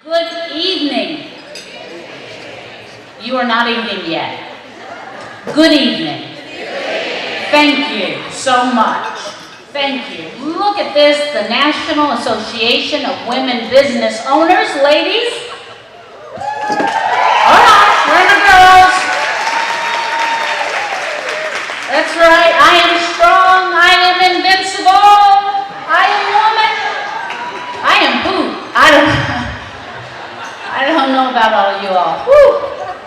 Good evening. You are not eating yet. Good evening. Thank you so much. Thank you. Look at this, the National Association of Women Business Owners. Ladies. All right, we're the girls. That's right. I am strong. I am invincible. I am woman. I am poop. I don't know about all of you all. Whew.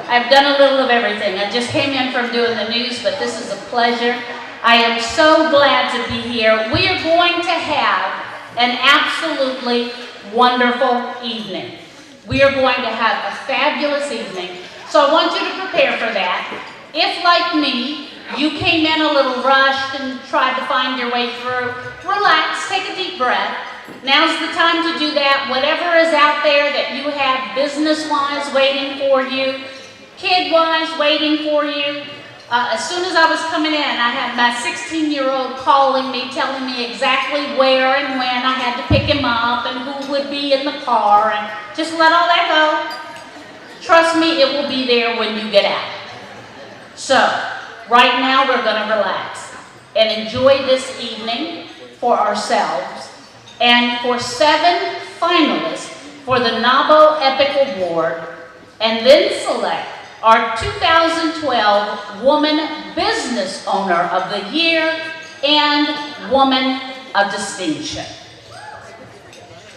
I've done a little of everything. I just came in from doing the news, but this is a pleasure. I am so glad to be here. We are going to have an absolutely wonderful evening. We are going to have a fabulous evening. So I want you to prepare for that. If, like me, you came in a little rushed and tried to find your way through, relax, take a deep breath. Now's the time to do that. Whatever is out there that you have business-wise waiting for you, kid-wise waiting for you. As soon as I was coming in, I had my 16-year-old calling me, telling me exactly where and when I had to pick him up and who would be in the car, and just let all that go. Trust me, it will be there when you get out. So, right now we're going to relax and enjoy this evening for ourselves. And for 7 finalists for the NAWBO EPIC Award, and then select our 2012 Woman Business Owner of the Year and Woman of Distinction.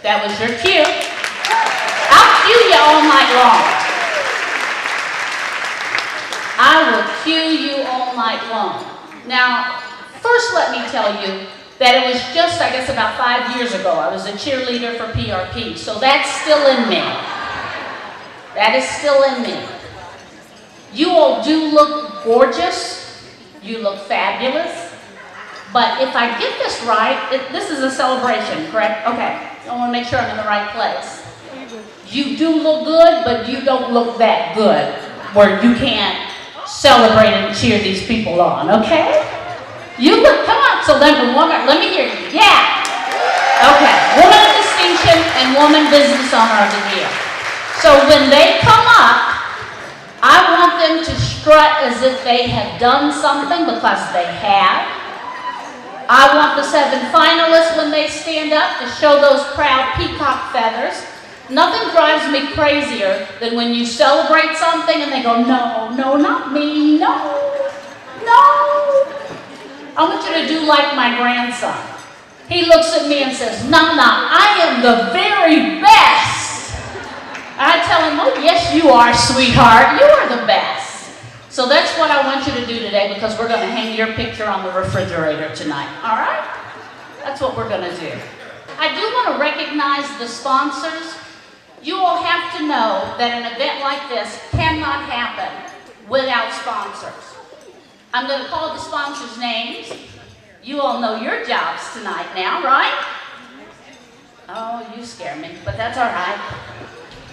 That was your cue. I'll cue you all night long. I will cue you all night long. Now, first let me tell you that it was just, I guess, about 5 years ago. I was a cheerleader for PRP, so that's still in me. That is still in me. You all do look gorgeous. You look fabulous. But if I get this right, this is a celebration, correct? Okay, I want to make sure I'm in the right place. You do look good, but you don't look that good where you can't celebrate and cheer these people on, okay? You look, come on, so let me hear you. Yeah. Okay, Woman of Distinction and Woman Business Owner of the Year. So when they come up, I want them to strut as if they have done something, because they have. I want the 7 finalists when they stand up to show those proud peacock feathers. Nothing drives me crazier than when you celebrate something and they go, no, no, not me, no, no. I want you to do like my grandson. He looks at me and says, Nana, I am the very best. I tell him, oh, yes, you are, sweetheart. You are the best. So that's what I want you to do today, because we're going to hang your picture on the refrigerator tonight. All right? That's what we're going to do. I do want to recognize the sponsors. You all have to know that an event like this cannot happen without sponsors. I'm going to call the sponsors' names. You all know your jobs tonight now, right? Oh, you scare me, but that's all right.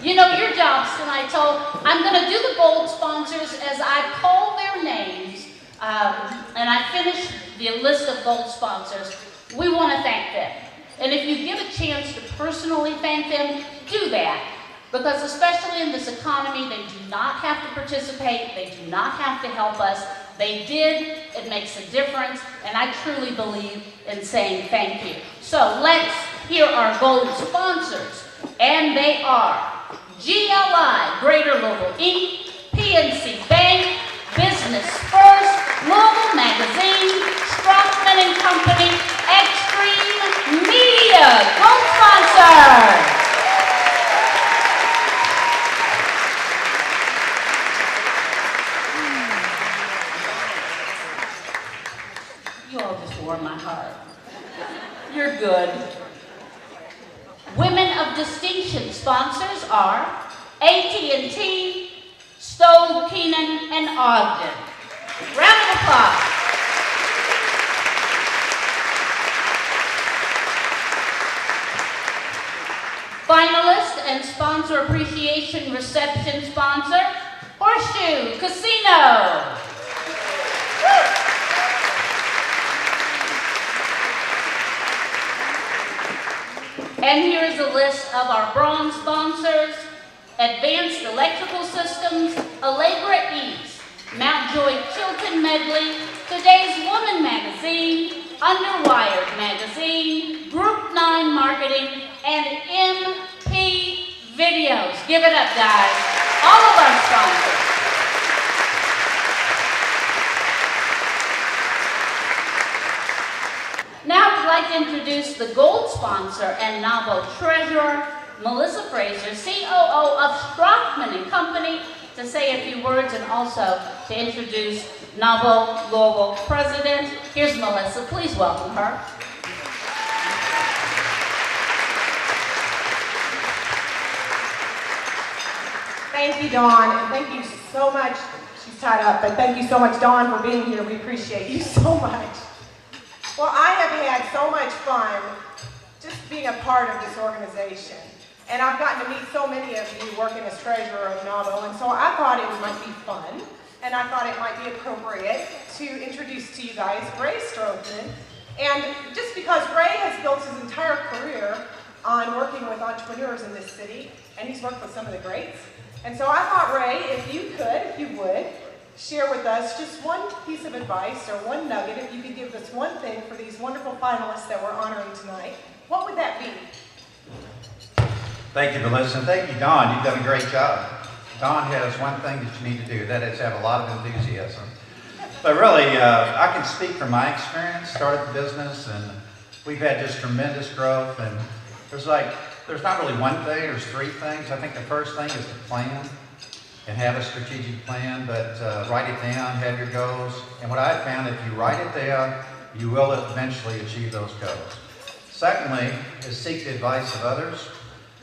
You know your jobs tonight, so I'm going to do the bold sponsors as I call their names, and I finish the list of bold sponsors. We want to thank them. And if you get a chance to personally thank them, do that. Because especially in this economy, they do not have to participate. They do not have to help us. They did. It makes a difference. And I truly believe in saying thank you. So let's hear our gold sponsors. And they are GLI, Greater Louisville Inc., PNC Bank, Business First, Louisville Magazine, Strothman and Company, Extreme Media, gold sponsor. You all just warm my heart. You're good. Women of Distinction sponsors are AT&T, Stowe, Keenan, and Ogden. Round of applause. Finalist and sponsor appreciation reception sponsor, Horseshoe Casino. Woo! And here is a list of our bronze sponsors: Advanced Electrical Systems, Allegra Eats, Mount Joy Chilton Medley, Today's Woman Magazine, Underwired Magazine, Group 9 Marketing, and MP Videos. Give it up, guys. All of our sponsors. Now I'd like to introduce the gold sponsor and NAWBO treasurer, Melissa Fraser, COO of Strothman & Company, to say a few words and also to introduce NAWBO Louisville president. Here's Melissa. Please welcome her. Thank you, Dawn, and thank you so much. She's tied up, but thank you so much, Dawn, for being here. We appreciate you so much. Well, I have had so much fun just being a part of this organization. And I've gotten to meet so many of you working as treasurer of NAWBO, and so I thought it might be fun, and I thought it might be appropriate to introduce to you guys Ray Strothman. And just because Ray has built his entire career on working with entrepreneurs in this city, and he's worked with some of the greats. And so I thought, Ray, if you would, share with us just one piece of advice or one nugget, if you could give us one thing for these wonderful finalists that we're honoring tonight, what would that be? Thank you, Melissa, and thank you, Dawn. You've done a great job. Dawn has one thing that you need to do, that is have a lot of enthusiasm. But really, I can speak from my experience, started the business, and we've had just tremendous growth, and there's not really one thing, there's three things. I think the first thing is to plan and have a strategic plan, but write it down, have your goals. And what I've found, if you write it down, you will eventually achieve those goals. Secondly, is seek the advice of others.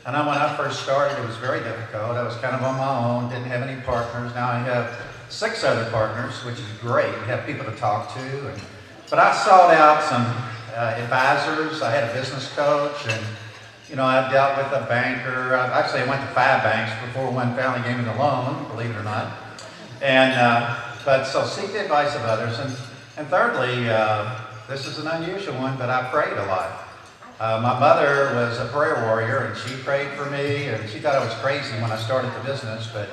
I know when I first started, it was very difficult. I was kind of on my own, didn't have any partners. Now I have 6 other partners, which is great. You have people to talk to. But I sought out some advisors. I had a business coach, and I dealt with a banker. Actually, I went to 5 banks before one finally gave me the loan, believe it or not. But so seek the advice of others. And thirdly, this is an unusual one, but I prayed a lot. My mother was a prayer warrior, and she prayed for me, and she thought I was crazy when I started the business, but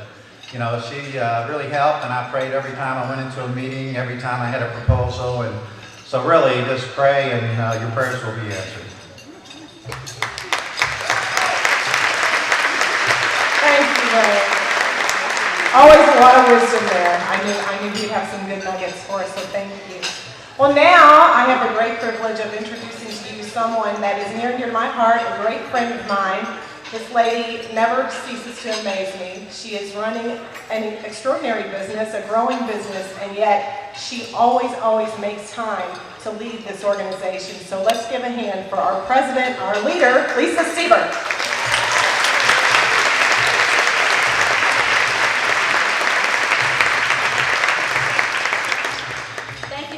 she really helped, and I prayed every time I went into a meeting, every time I had a proposal, and so really just pray, and your prayers will be answered. Thank you, Ray. Always a lot of wisdom there. I knew you'd have some good nuggets for us, so thank you. Well, now I have the great privilege of introducing to you someone that is near and dear to my heart, a great friend of mine. This lady never ceases to amaze me. She is running an extraordinary business, a growing business, and yet she always makes time to lead this organization. So let's give a hand for our president, our leader, Lisa Siebert.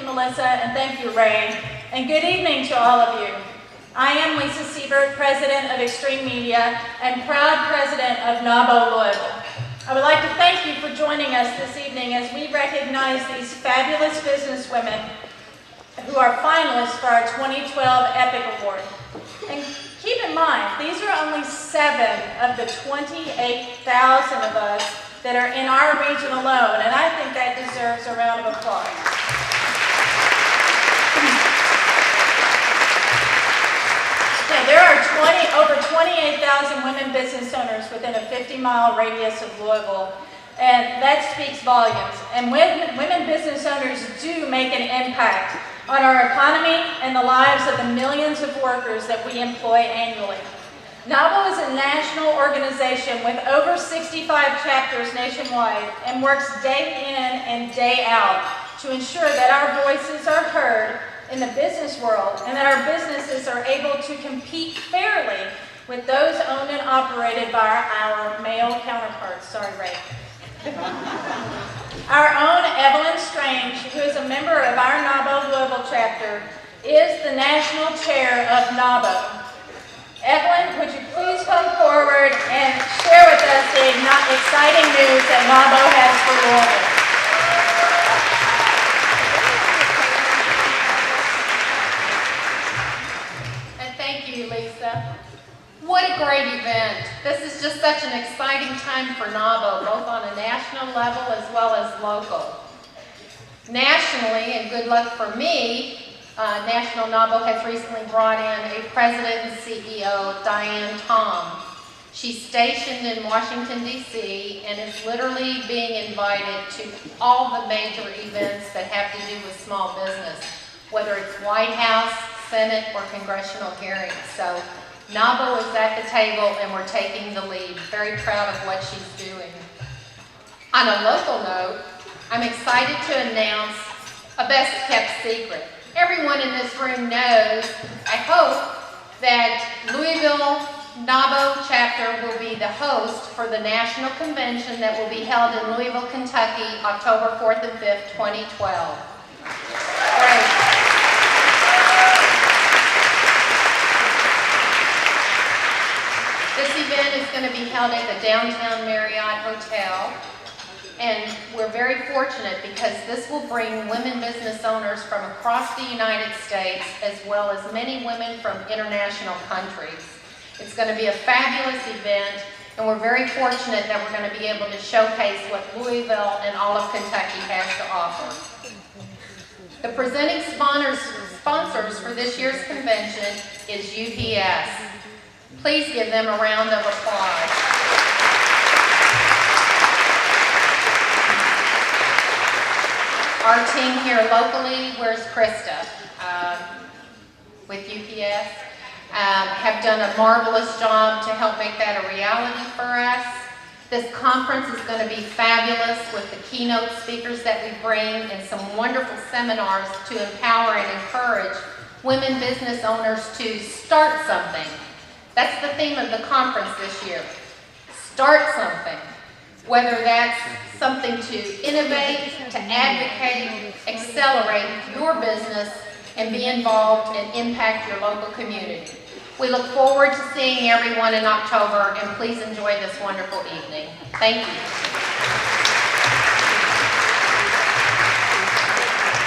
Melissa, and thank you, Ray. And good evening to all of you. I am Lisa Siebert, president of Extreme Media and proud president of NAWBO Louisville. I would like to thank you for joining us this evening as we recognize these fabulous businesswomen who are finalists for our 2012 EPIC Award. And keep in mind, these are only 7 of the 28,000 of us that are in our region alone, and I think that deserves a round of applause. There are over 28,000 women business owners within a 50-mile radius of Louisville, and that speaks volumes. And women business owners do make an impact on our economy and the lives of the millions of workers that we employ annually. NAWBO is a national organization with over 65 chapters nationwide and works day in and day out to ensure that our voices are heard in the business world and that our businesses are able to compete fairly with those owned and operated by our male counterparts. Sorry, Ray. Our own Evelyn Strange, who is a member of our NAWBO Louisville chapter, is the national chair of NAWBO. Evelyn, would you please come forward and share with us the exciting news that NAWBO has for Louisville? And thank you, Lisa. What a great event. This is just such an exciting time for NAWBO, both on a national level as well as local. Nationally, and good luck for me, National NAWBO has recently brought in a president and CEO, Diane Tom. She's stationed in Washington, D.C., and is literally being invited to all the major events that have to do with small business, whether it's White House, Senate, or congressional hearings. So NAWBO is at the table, and we're taking the lead. Very proud of what she's doing. On a local note, I'm excited to announce a best-kept secret. Everyone in this room knows, I hope, that Louisville NAWBO chapter will be the host for the national convention that will be held in Louisville, Kentucky, October 4th and 5th, 2012. Great. This event is going to be held at the Downtown Marriott Hotel. And we're very fortunate because this will bring women business owners from across the United States as well as many women from international countries. It's going to be a fabulous event, and we're very fortunate that we're going to be able to showcase what Louisville and all of Kentucky has to offer. The presenting sponsors for this year's convention is UPS. Please give them a round of applause. Our team here locally, where's Krista, with UPS, have done a marvelous job to help make that a reality for us. This conference is going to be fabulous with the keynote speakers that we bring and some wonderful seminars to empower and encourage women business owners to start something. That's the theme of the conference this year. Start something. Whether that's something to innovate, to advocate, accelerate your business, and be involved and impact your local community. We look forward to seeing everyone in October, and please enjoy this wonderful evening. Thank you.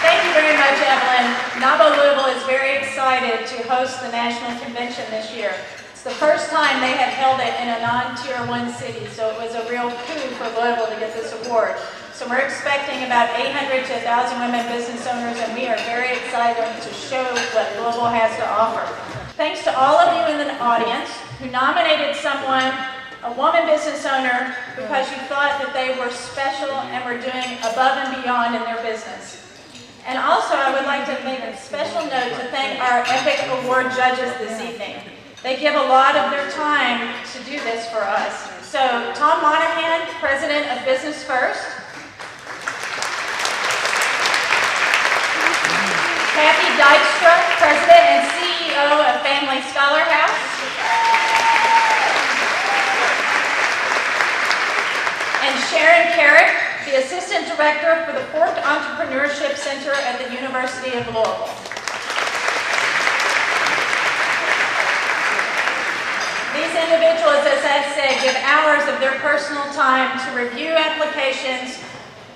Thank you very much, Evelyn. NAWBO Louisville is very excited to host the National Convention this year. It's the first time they have held it in a non-Tier 1 city, so it was a real coup for Louisville to get this award. So we're expecting about 800 to 1,000 women business owners, and we are very excited to show what Louisville has to offer. Thanks to all of you in the audience who nominated someone, a woman business owner, because you thought that they were special and were doing above and beyond in their business. And also, I would like to make a special note to thank our EPIC Award judges this evening. They give a lot of their time to do this for us. So, Tom Monahan, President of Business First. Kathy Dykstra, President and CEO of Family Scholar House. And Sharon Carrick, the Assistant Director for the Forked Entrepreneurship Center at the University of Louisville. These individuals, as I said, give hours of their personal time to review applications,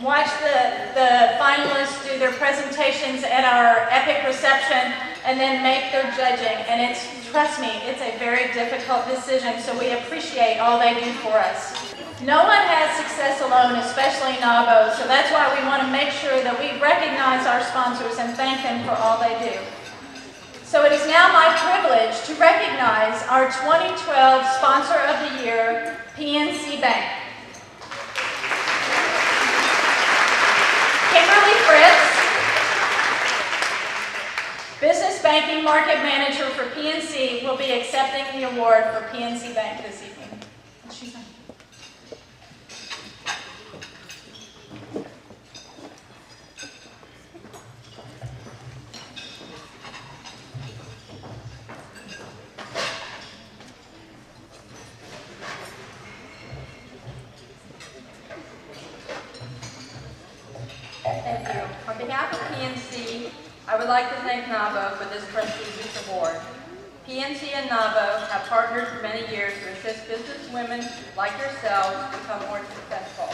watch the finalists do their presentations at our EPIC reception, and then make their judging. And it's, trust me, it's a very difficult decision, so we appreciate all they do for us. No one has success alone, especially NAWBO, so that's why we want to make sure that we recognize our sponsors and thank them for all they do. So it is now my privilege to recognize our 2012 Sponsor of the Year, PNC Bank. Kimberly Fritz, Business Banking Market Manager for PNC, will be accepting the award for PNC Bank this evening. Thank you. On behalf of PNC, I would like to thank NAWBO for this prestigious award. PNC and NAWBO have partnered for many years to assist business women like yourselves become more successful.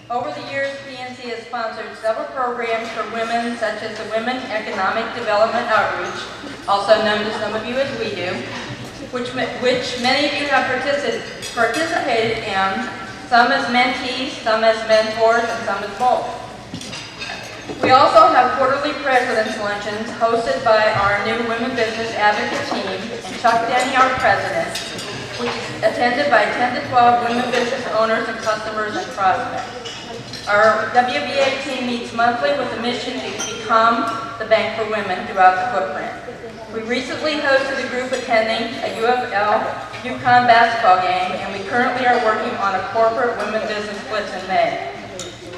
Over the years, PNC has sponsored several programs for women, such as the Women Economic Development Outreach, also known to some of you as We Do, which many of you have participated in, some as mentees, some as mentors, and some as both. We also have quarterly President's Luncheons hosted by our new Women Business Advocate team and Chuck Denny, our president, which is attended by 10 to 12 women business owners and customers and prospects. Our WBA team meets monthly with the mission to become the bank for women throughout the footprint. We recently hosted a group attending a UFL-UConn basketball game, and we currently are working on a corporate women business blitz in May.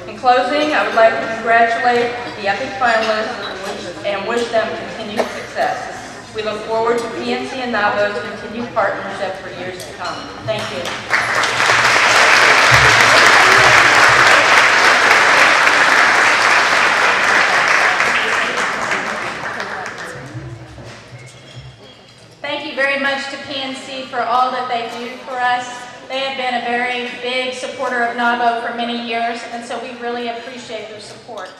In closing, I would like to congratulate the EPIC finalists and wish them continued success. We look forward to PNC and NAWBO's continued partnership for years to come. Thank you. Thank you very much to PNC for all that they do for us. They have been a very big supporter of NAWBO for many years, and so we really appreciate their support.